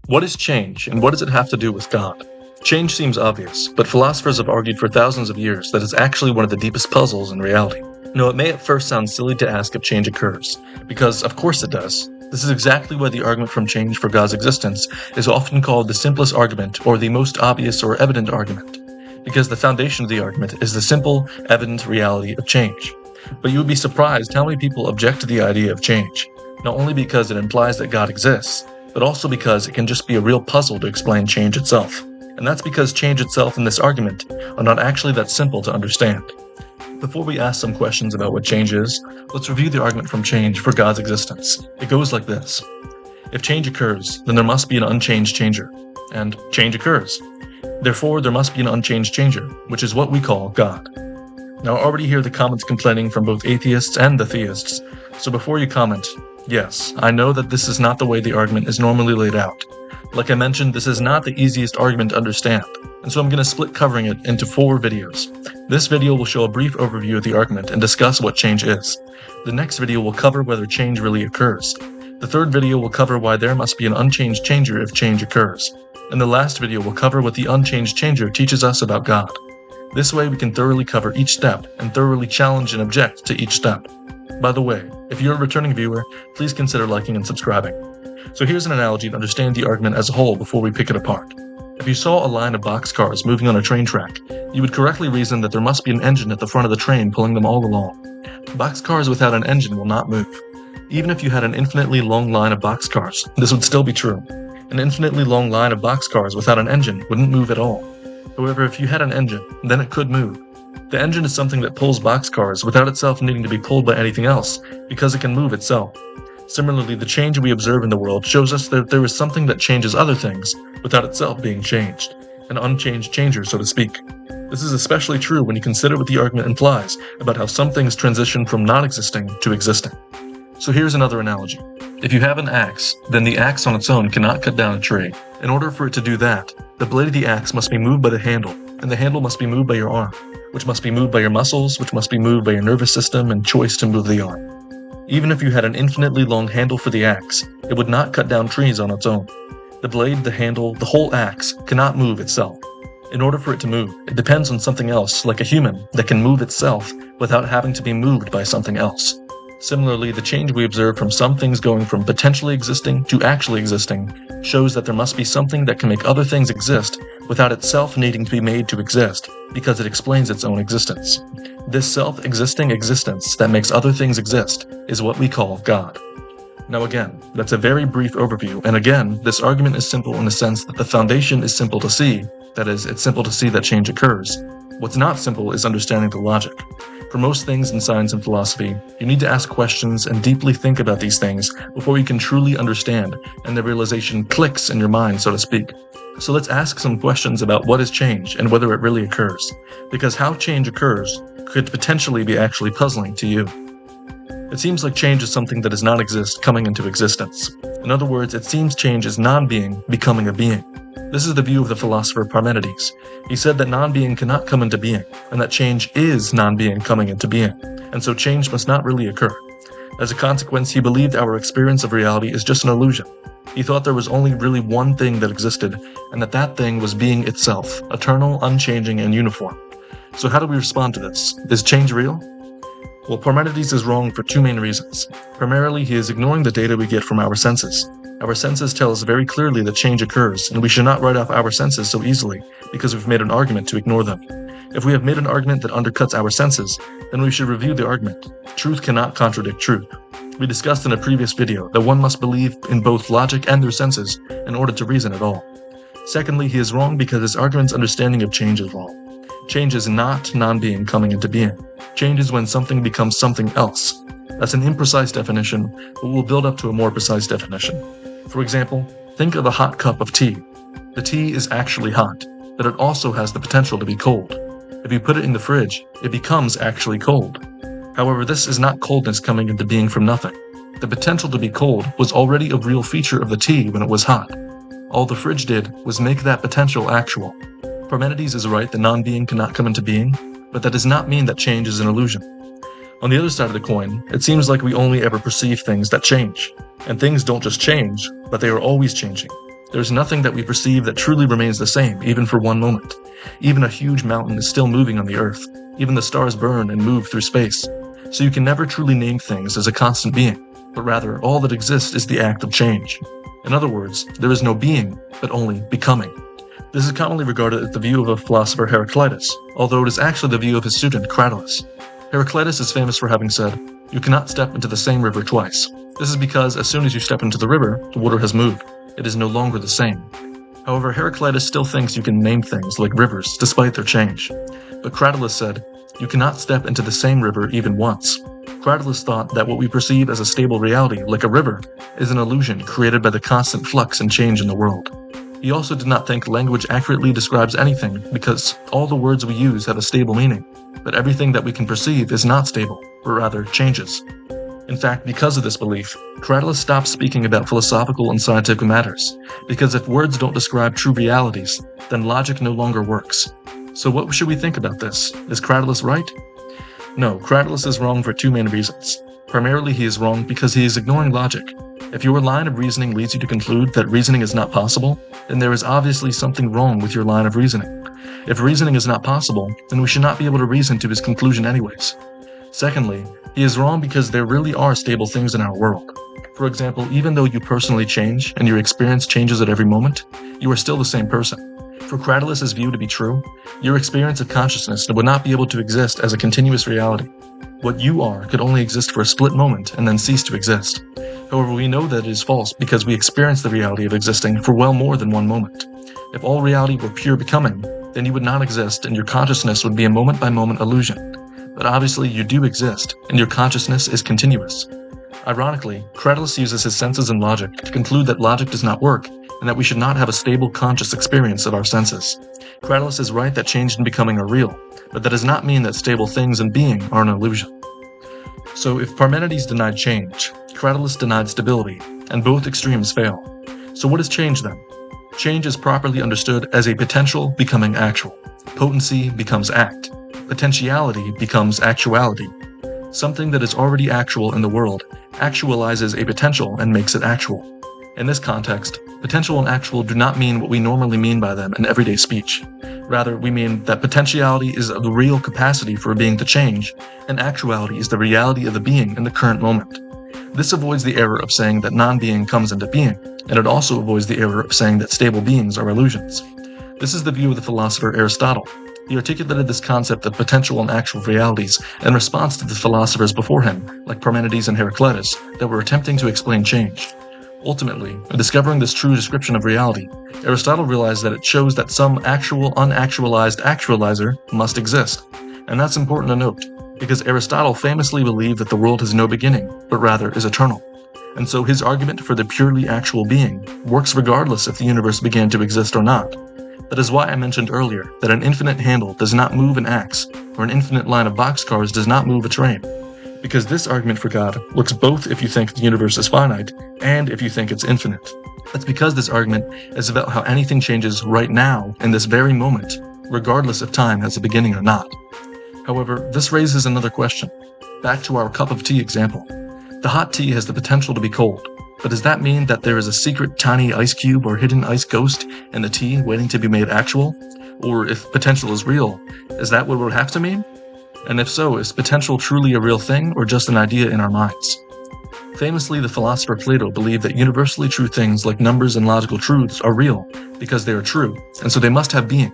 What is change, and what does it have to do with God? Change seems obvious, but philosophers have argued for thousands of years that it's actually one of the deepest puzzles in reality. No, it may at first sound silly to ask if change occurs, because of course it does. This is exactly why the argument from change for God's existence is often called the simplest argument or the most obvious or evident argument, because the foundation of the argument is the simple, evident reality of change. But you would be surprised how many people object to the idea of change, not only because it implies that God exists, but also because it can just be a real puzzle to explain change itself. And that's because change itself and this argument are not actually that simple to understand. Before we ask some questions about what change is, let's review the argument from change for God's existence. It goes like this. If change occurs, then there must be an unchanged changer. And change occurs. Therefore, there must be an unchanged changer, which is what we call God. Now, I already hear the comments complaining from both atheists and the theists, so before you comment, yes, I know that this is not the way the argument is normally laid out. Like I mentioned, this is not the easiest argument to understand, and so I'm going to split covering it into 4 videos. This video will show a brief overview of the argument and discuss what change is. The next video will cover whether change really occurs. The third video will cover why there must be an unchanged changer if change occurs. And the last video will cover what the unchanged changer teaches us about God. This way we can thoroughly cover each step and thoroughly challenge and object to each step. By the way, if you're a returning viewer, please consider liking and subscribing. So here's an analogy to understand the argument as a whole before we pick it apart. If you saw a line of boxcars moving on a train track, you would correctly reason that there must be an engine at the front of the train pulling them all along. Boxcars without an engine will not move. Even if you had an infinitely long line of boxcars, this would still be true. An infinitely long line of boxcars without an engine wouldn't move at all. However, if you had an engine, then it could move. The engine is something that pulls boxcars without itself needing to be pulled by anything else, because it can move itself. Similarly, the change we observe in the world shows us that there is something that changes other things without itself being changed. An unchanged changer, so to speak. This is especially true when you consider what the argument implies about how some things transition from not existing to existing. So here's another analogy. If you have an axe, then the axe on its own cannot cut down a tree. In order for it to do that, the blade of the axe must be moved by the handle, and the handle must be moved by your arm, which must be moved by your muscles, which must be moved by your nervous system and choice to move the arm. Even if you had an infinitely long handle for the axe, it would not cut down trees on its own. The blade, the handle, the whole axe cannot move itself. In order for it to move, it depends on something else, like a human, that can move itself without having to be moved by something else. Similarly, the change we observe from some things going from potentially existing to actually existing shows that there must be something that can make other things exist without itself needing to be made to exist, because it explains its own existence. This self-existing existence that makes other things exist is what we call God. Now again, that's a very brief overview, and again, this argument is simple in the sense that the foundation is simple to see, that is, it's simple to see that change occurs. What's not simple is understanding the logic. For most things in science and philosophy, you need to ask questions and deeply think about these things before you can truly understand, and the realization clicks in your mind, so to speak. So let's ask some questions about what is change and whether it really occurs, because how change occurs could potentially be actually puzzling to you. It seems like change is something that does not exist coming into existence. In other words, it seems change is non-being becoming a being. This is the view of the philosopher Parmenides. He said that non-being cannot come into being, and that change is non-being coming into being, and so change must not really occur. As a consequence, he believed our experience of reality is just an illusion. He thought there was only really one thing that existed, and that thing was being itself, eternal, unchanging, and uniform. So how do we respond to this? Is change real? Well, Parmenides is wrong for 2 main reasons. Primarily, he is ignoring the data we get from our senses. Our senses tell us very clearly that change occurs, and we should not write off our senses so easily, because we've made an argument to ignore them. If we have made an argument that undercuts our senses, then we should review the argument. Truth cannot contradict truth. We discussed in a previous video that one must believe in both logic and their senses in order to reason at all. Secondly, he is wrong because his argument's understanding of change is wrong. Change is not non-being coming into being. Change is when something becomes something else. That's an imprecise definition, but we'll build up to a more precise definition. For example, think of a hot cup of tea. The tea is actually hot, but it also has the potential to be cold. If you put it in the fridge, it becomes actually cold. However, this is not coldness coming into being from nothing. The potential to be cold was already a real feature of the tea when it was hot. All the fridge did was make that potential actual. Parmenides is right that non-being cannot come into being, but that does not mean that change is an illusion. On the other side of the coin, it seems like we only ever perceive things that change. And things don't just change, but they are always changing. There is nothing that we perceive that truly remains the same, even for one moment. Even a huge mountain is still moving on the earth. Even the stars burn and move through space. So you can never truly name things as a constant being, but rather all that exists is the act of change. In other words, there is no being, but only becoming. This is commonly regarded as the view of a philosopher Heraclitus, although it is actually the view of his student Cratylus. Heraclitus is famous for having said, "You cannot step into the same river twice." This is because as soon as you step into the river, the water has moved. It is no longer the same. However, Heraclitus still thinks you can name things like rivers despite their change. But Cratylus said, "You cannot step into the same river even once." Cratylus thought that what we perceive as a stable reality, like a river, is an illusion created by the constant flux and change in the world. He also did not think language accurately describes anything because all the words we use have a stable meaning, but everything that we can perceive is not stable, but rather changes. In fact, because of this belief, Cratylus stopped speaking about philosophical and scientific matters, because if words don't describe true realities, then logic no longer works. So what should we think about this? Is Cratylus right? No, Cratylus is wrong for two main reasons. Primarily, he is wrong because he is ignoring logic. If your line of reasoning leads you to conclude that reasoning is not possible, then there is obviously something wrong with your line of reasoning. If reasoning is not possible, then we should not be able to reason to his conclusion anyways. Secondly, he is wrong because there really are stable things in our world. For example, even though you personally change and your experience changes at every moment, you are still the same person. For Cratylus' view to be true, your experience of consciousness would not be able to exist as a continuous reality. What you are could only exist for a split moment and then cease to exist. However, we know that it is false because we experience the reality of existing for well more than one moment. If all reality were pure becoming, then you would not exist and your consciousness would be a moment-by-moment illusion. But obviously you do exist, and your consciousness is continuous. Ironically, Cratylus uses his senses and logic to conclude that logic does not work, and that we should not have a stable conscious experience of our senses. Cratylus is right that change and becoming are real, but that does not mean that stable things and being are an illusion. So if Parmenides denied change, Cratylus denied stability, and both extremes fail. So what is change then? Change is properly understood as a potential becoming actual. Potency becomes act. Potentiality becomes actuality. Something that is already actual in the world actualizes a potential and makes it actual. In this context, potential and actual do not mean what we normally mean by them in everyday speech. Rather, we mean that potentiality is the real capacity for a being to change, and actuality is the reality of the being in the current moment. This avoids the error of saying that non-being comes into being, and it also avoids the error of saying that stable beings are illusions. This is the view of the philosopher Aristotle. He articulated this concept of potential and actual realities in response to the philosophers before him, like Parmenides and Heraclitus, that were attempting to explain change. Ultimately, in discovering this true description of reality, Aristotle realized that it shows that some actual unactualized actualizer must exist. And that's important to note, because Aristotle famously believed that the world has no beginning, but rather is eternal. And so his argument for the purely actual being works regardless if the universe began to exist or not. That is why I mentioned earlier that an infinite handle does not move an axe, or an infinite line of boxcars does not move a train. Because this argument for God works both if you think the universe is finite, and if you think it's infinite. That's because this argument is about how anything changes right now, in this very moment, regardless if time has a beginning or not. However, this raises another question. Back to our cup of tea example. The hot tea has the potential to be cold, but does that mean that there is a secret tiny ice cube or hidden ice ghost in the tea waiting to be made actual? Or if potential is real, is that what it would have to mean? And if so, is potential truly a real thing or just an idea in our minds? Famously, the philosopher Plato believed that universally true things like numbers and logical truths are real because they are true, and so they must have being.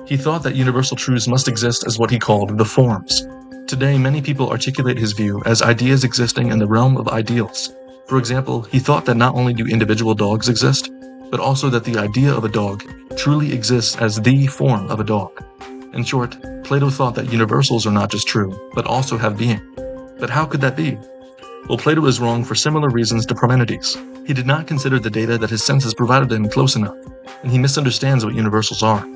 He thought that universal truths must exist as what he called the forms. Today, many people articulate his view as ideas existing in the realm of ideals. For example, he thought that not only do individual dogs exist, but also that the idea of a dog truly exists as the form of a dog. In short, Plato thought that universals are not just true, but also have being. But how could that be? Well, Plato is wrong for similar reasons to Parmenides. He did not consider the data that his senses provided him close enough, and he misunderstands what universals are.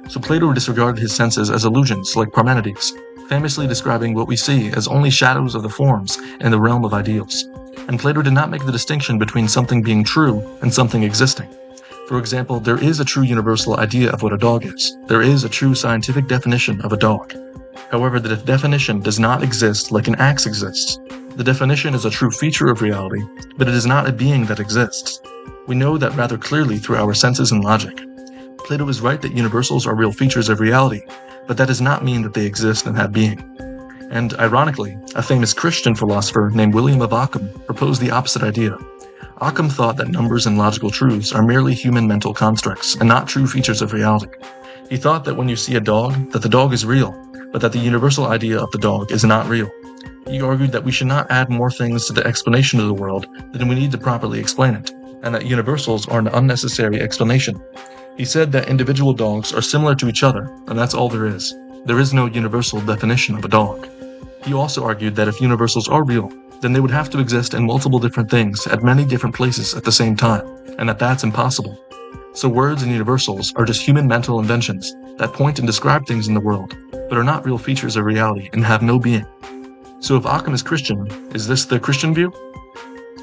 So Plato disregarded his senses as illusions like Parmenides, famously describing what we see as only shadows of the forms in the realm of ideals. And Plato did not make the distinction between something being true and something existing. For example, there is a true universal idea of what a dog is. There is a true scientific definition of a dog. However, the definition does not exist like an axe exists. The definition is a true feature of reality, but it is not a being that exists. We know that rather clearly through our senses and logic. Plato is right that universals are real features of reality, but that does not mean that they exist and have being. And ironically, a famous Christian philosopher named William of Ockham proposed the opposite idea. Ockham thought that numbers and logical truths are merely human mental constructs and not true features of reality. He thought that when you see a dog, that the dog is real, but that the universal idea of the dog is not real. He argued that we should not add more things to the explanation of the world than we need to properly explain it, and that universals are an unnecessary explanation. He said that individual dogs are similar to each other, and that's all there is. There is no universal definition of a dog. He also argued that if universals are real, then they would have to exist in multiple different things at many different places at the same time, and that that's impossible. So words and universals are just human mental inventions that point and describe things in the world, but are not real features of reality and have no being. So if Ockham is Christian, is this the Christian view?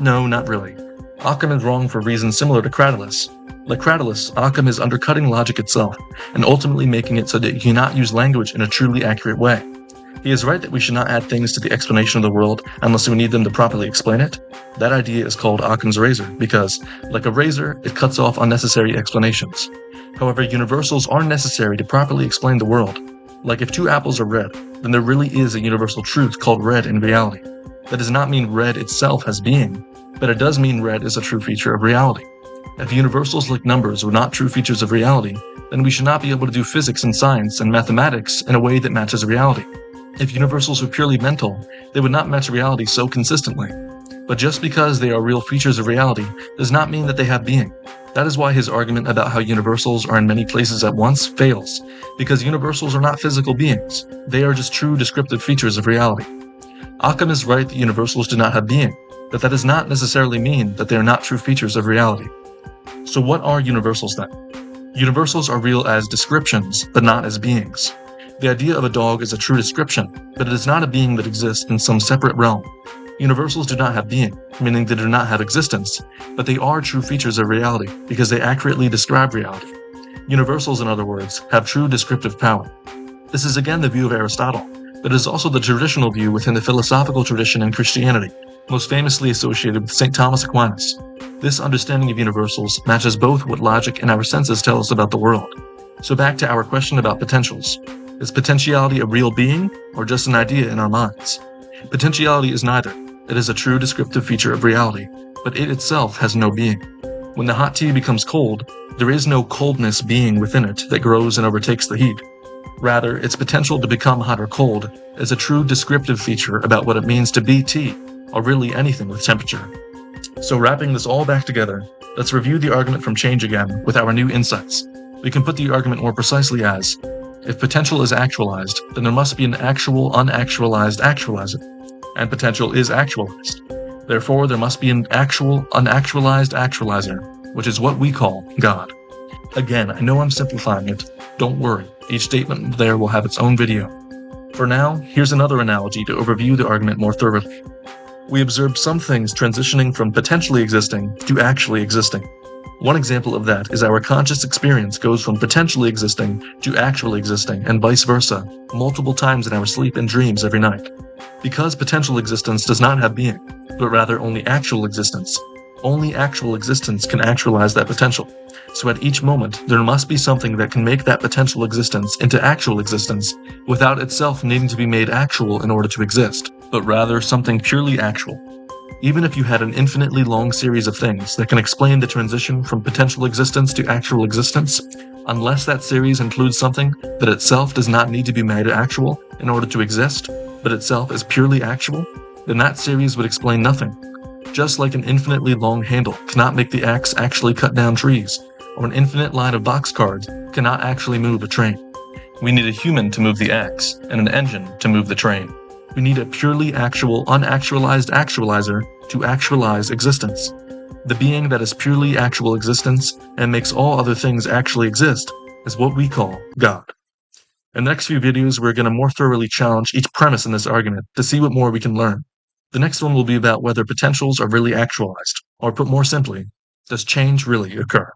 No, not really. Ockham is wrong for reasons similar to Cratylus. Like Cratylus, Ockham is undercutting logic itself, and ultimately making it so that you cannot use language in a truly accurate way. He is right that we should not add things to the explanation of the world unless we need them to properly explain it. That idea is called Occam's razor because, like a razor, it cuts off unnecessary explanations. However, universals are necessary to properly explain the world. Like if two apples are red, then there really is a universal truth called red in reality. That does not mean red itself has being, but it does mean red is a true feature of reality. If universals like numbers were not true features of reality, then we should not be able to do physics and science and mathematics in a way that matches reality. If universals were purely mental, they would not match reality so consistently. But just because they are real features of reality does not mean that they have being. That is why his argument about how universals are in many places at once fails, because universals are not physical beings. They are just true descriptive features of reality. Occam is right that universals do not have being, but that does not necessarily mean that they are not true features of reality. So what are universals then? Universals are real as descriptions, but not as beings. The idea of a dog is a true description, but it is not a being that exists in some separate realm. Universals do not have being, meaning they do not have existence, but they are true features of reality because they accurately describe reality. Universals, in other words, have true descriptive power. This is again the view of Aristotle, but it is also the traditional view within the philosophical tradition in Christianity, most famously associated with St. Thomas Aquinas. This understanding of universals matches both what logic and our senses tell us about the world. So back to our question about potentials. Is potentiality a real being, or just an idea in our minds? Potentiality is neither. It is a true descriptive feature of reality, but it itself has no being. When the hot tea becomes cold, there is no coldness being within it that grows and overtakes the heat. Rather, its potential to become hot or cold is a true descriptive feature about what it means to be tea, or really anything with temperature. So wrapping this all back together, let's review the argument from Change again with our new insights. We can put the argument more precisely as, if potential is actualized, then there must be an actual unactualized actualizer, and potential is actualized. Therefore, there must be an actual unactualized actualizer, which is what we call God. Again, I know I'm simplifying it. Don't worry, each statement there will have its own video. For now, here's another analogy to overview the argument more thoroughly. We observed some things transitioning from potentially existing to actually existing. One example of that is our conscious experience goes from potentially existing to actually existing, and vice versa, multiple times in our sleep and dreams every night. Because potential existence does not have being, but rather only actual existence can actualize that potential. So at each moment, there must be something that can make that potential existence into actual existence without itself needing to be made actual in order to exist, but rather something purely actual. Even if you had an infinitely long series of things that can explain the transition from potential existence to actual existence, unless that series includes something that itself does not need to be made actual in order to exist, but itself is purely actual, then that series would explain nothing. Just like an infinitely long handle cannot make the axe actually cut down trees, or an infinite line of box cards cannot actually move a train. We need a human to move the axe, and an engine to move the train. We need a purely actual, unactualized actualizer to actualize existence. The being that is purely actual existence and makes all other things actually exist is what we call God. In the next few videos, we're going to more thoroughly challenge each premise in this argument to see what more we can learn. The next one will be about whether potentials are really actualized, or put more simply, does change really occur?